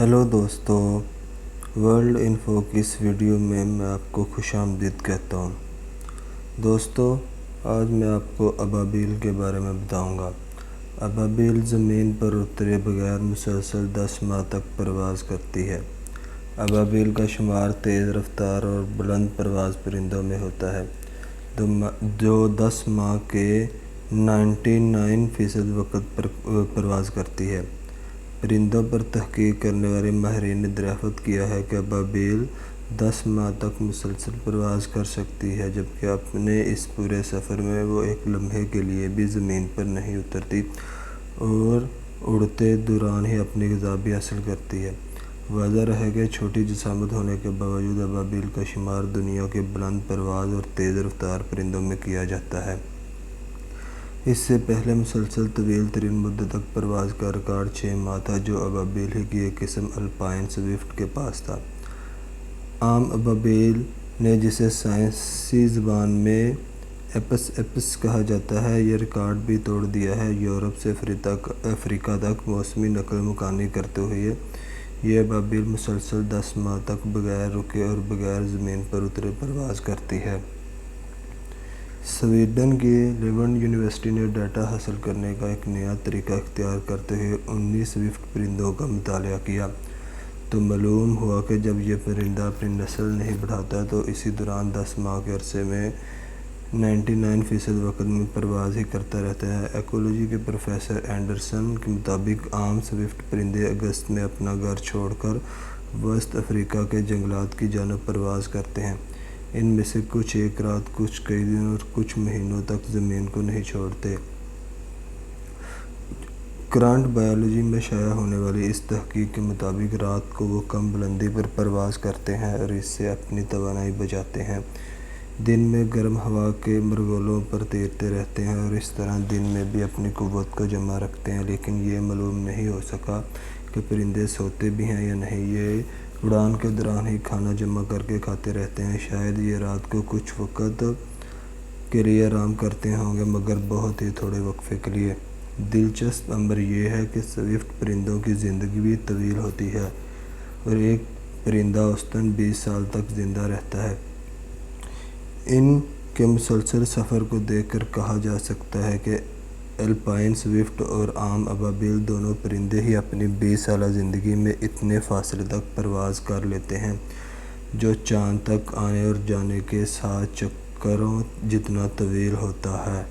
Hello دوستو، world info کی اس video میں آپ کو خوش آمدید کہتا ہوں۔ دوستو، آج میں آپ کو ابابیل کے بارے میں بتاؤں گا۔ ابابیل زمین پر اترے بغیر مسلسل 10 ماہ تک پرواز کرتی ہے۔ ابابیل کا شمار تیز رفتار اور بلند پرواز پرندوں میں ہوتا ہے، جو 10 ماہ کے 99% وقت پر پرواز کرتی ہے۔ پرندوں پر تحقیق کرنے والے ماہرین نے دریافت کیا ہے کہ ابابیل 10 ماہ تک مسلسل پرواز کر سکتی ہے، جبکہ اپنے اس پورے سفر میں وہ ایک لمحے کے لیے بھی زمین پر نہیں اترتی اور اڑتے دوران ہی اپنی غذا بھی حاصل کرتی ہے۔ واضح رہے کہ چھوٹی جسامت ہونے کے باوجود ابابیل کا شمار دنیا کے بلند پرواز اور تیز رفتار پرندوں میں کیا جاتا ہے۔ اس سے پہلے مسلسل طویل ترین مدت تک پرواز کا ریکارڈ 6 ماہ تھا، جو ابابیل ہی کی ایک قسم الپائن سوئفٹ کے پاس تھا۔ عام ابابیل نے، جسے سائنسی زبان میں ایپس کہا جاتا ہے، یہ ریکارڈ بھی توڑ دیا ہے۔ یورپ سے افریقہ تک موسمی نقل مکانی کرتے ہوئے یہ ابابیل مسلسل 10 ماہ تک بغیر رکے اور بغیر زمین پر اترے پرواز کرتی ہے۔ سویڈن کی لیونڈ یونیورسٹی نے ڈیٹا حاصل کرنے کا ایک نیا طریقہ اختیار کرتے ہوئے 19 سوئفٹ پرندوں کا مطالعہ کیا، تو معلوم ہوا کہ جب یہ پرندہ اپنی نسل نہیں بڑھاتا تو اسی دوران 10 ماہ کے عرصے میں 99% وقت میں پرواز ہی کرتا رہتا ہے۔ ایکولوجی کے پروفیسر اینڈرسن کے مطابق عام سوئفٹ پرندے اگست میں اپنا گھر چھوڑ کر وسط افریقہ کے جنگلات کی جانب پرواز کرتے ہیں۔ ان میں سے کچھ ایک رات، کچھ کئی دن اور کچھ مہینوں تک زمین کو نہیں چھوڑتے۔ کرنٹ بائیولوجی میں شائع ہونے والی اس تحقیق کے مطابق رات کو وہ کم بلندی پر پرواز کرتے ہیں اور اس سے اپنی توانائی بچاتے ہیں۔ دن میں گرم ہوا کے مرغلروں پر تیرتے رہتے ہیں اور اس طرح دن میں بھی اپنی قوت کو جمع رکھتے ہیں، لیکن یہ معلوم نہیں ہو سکا کہ پرندے سوتے بھی ہیں یا نہیں۔ یہ اڑان کے دوران ہی کھانا جمع کر کے کھاتے رہتے ہیں۔ شاید یہ رات کو کچھ وقت کے لیے آرام کرتے ہوں گے، مگر بہت ہی تھوڑے وقفے کے لیے۔ دلچسپ امر یہ ہے کہ سوئفٹ پرندوں کی زندگی بھی طویل ہوتی ہے اور ایک پرندہ اوسطاً 20 سال تک زندہ رہتا ہے۔ ان کے مسلسل سفر کو دیکھ کر کہا جا سکتا ہے کہ الپائن سوئفٹ اور عام ابابیل دونوں پرندے ہی اپنی 20 سالہ زندگی میں اتنے فاصلے تک پرواز کر لیتے ہیں، جو چاند تک آنے اور جانے کے 7 چکروں جتنا طویل ہوتا ہے۔